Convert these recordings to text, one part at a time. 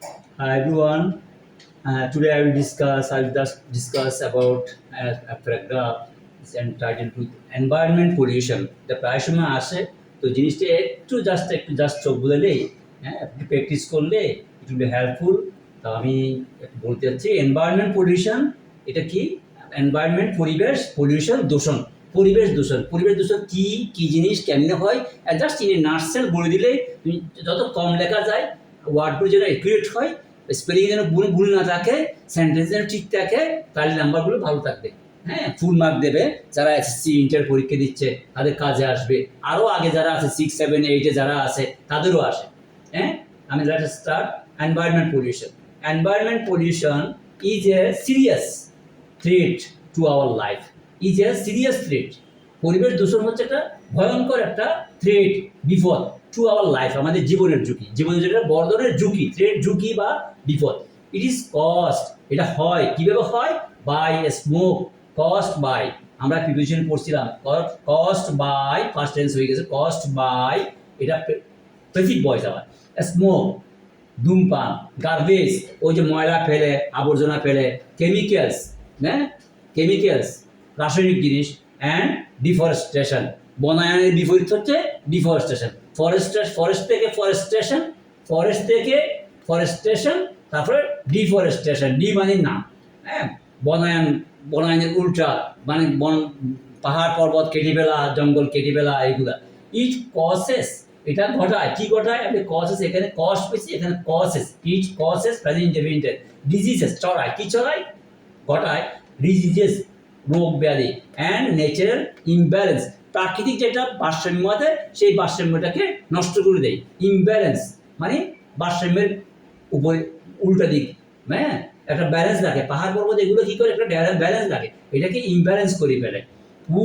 Hi everyone. Today I will just discuss about a paragraph is entitled to environment pollution. The প্রায় সময় আসে তো জিনিসটা একটু জাস্ট চোখ বুলালেই হ্যাঁ একটু প্র্যাকটিস করলে ইট উইল বি হেল্পফুল। তো আমি একটু বলতে চাচ্ছি এনভায়রনমেন্ট পলিউশন এটা কি? এনভায়রনমেন্ট পরিবেশ পলিউশন দূষণ। পরিবেশ দূষণ কি কি জিনিস কেমনে হয় জাস্ট ইন এ নার্সেল বলে দিলে যত কম লেখা যায় ওয়ার্ডগুলো যেন একুরেট হয়, স্পেলিং যেন ভুল না থাকে, সেন্টেন্স যেন ঠিক থাকে, তাহলে নাম্বারগুলো ভালো থাকবে। হ্যাঁ, ফুল মার্ক দেবে যারা এসএসসি ইন্টার পরীক্ষা দিচ্ছে তাদের কাজে আসবে, আরও আগে যারা আছে 6, 7, 8-এ যারা আছে তাদেরও আসে। হ্যাঁ, আমি let us start. Environment pollution. Environment pollution is a serious threat to our life. Is a serious threat. পরিবেশ দূষণ হচ্ছে একটা ভয়ঙ্কর একটা থ্রেট, বিপদ টু আওয়ার লাইফ, আমাদের জীবনের ঝুঁকি, জীবনের যেটা বড় ধরনের ঝুঁকি, থ্রেট, ঝুঁকি বা বিপদ। ইট ইজ কস্ট, এটা হয় কিভাবে হয়? By smoke. কস্ট বাই, আমরা প্রিভিশন পড়ছিলাম কস্ট বাই, ফার্স্ট টেন্স হয়ে গেছে, কস্ট বাই, এটা প্রেফিক ভয়েস আবার। স্মোক, ধূমপান, গার্বেজ, ওই যে ময়লা ফেলে, আবর্জনা ফেলে, কেমিক্যালস, হ্যাঁ কেমিক্যালস, রাসায়নিক জিনিস, অ্যান্ড ডিফরেস্টেশন। বনায়নের বিপরীত হচ্ছে ডিফরেস্টেশন। ফরেস্ট থেকে ফরেস্টেশন, তারপরে ডিফরেস্টেশন, ডি মানে না, হ্যাঁ, বনায়নের উল্টা মানে পাহাড় পর্বত কেটে ফেলা, জঙ্গল কেটে ফেলা, এইগুলা। ইট কসেস, এটা ঘটায়, কি ঘটায়? আপনি কসেস, এখানে কস্ট পেয়েছি, এখানে কসেস, ইট কসেস প্রেজেন্ট ইন্ডিপেন্ডেন্ট ডিজিজেস, চড়ায়, কি চড়ায়? ঘটায় ডিজিজেস, রোগ ব্যাধি, অ্যান্ড ন্যাচারাল ইমব্যালেন্স, প্রাকৃতিক যেটা ভারসাম্য আছে সেই ভারসাম্যটাকে নষ্ট করে দেয়। ইমব্যালেন্স মানে ভারসাম্যের উপরে উল্টা দিক, হ্যাঁ, একটা ব্যালেন্স রাখে। পাহাড় পর্বত এগুলো কি করে? একটা ব্যালেন্স রাখে, এটাকে ইমব্যালেন্স করে ফেলে।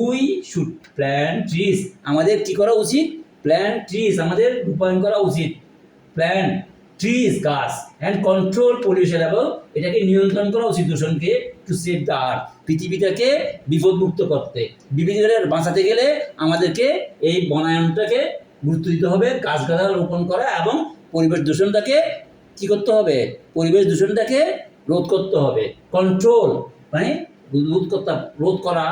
উই শুড প্ল্যান্ট ট্রিজ, আমাদের কি করা উচিত? প্ল্যান্ট ট্রিজ, আমাদের রূপায়ণ করা উচিত। প্ল্যান্ট ট্রিজ, গাছ, অ্যান্ড কন্ট্রোল পলিউশন, এবং এটাকে নিয়ন্ত্রণ করা উচিত দূষণকে, টু সেভ দ্য আর্থ, পৃথিবীটাকে বিপদমুক্ত করতে। পৃথিবীটাকে বাঁচাতে গেলে আমাদেরকে এই বনায়নটাকে গুরুত্ব দিতে হবে, গাছগাছালা রোপণ করা, এবং পরিবেশ দূষণটাকে কী করতে হবে? পরিবেশ দূষণটাকে রোধ করতে হবে। কন্ট্রোল মানে রোধ করা,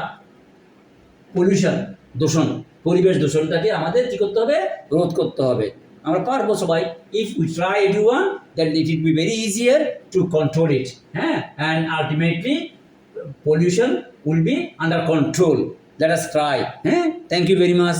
পলিউশন দূষণ, পরিবেশ দূষণটাকে আমাদের কী করতে হবে? রোধ করতে হবে। আমরা পারবো সবাই। If we try everyone, that it will be very easier to control it, হ্যাঁ, and ultimately pollution will be under control. Let us try. Thank you very much.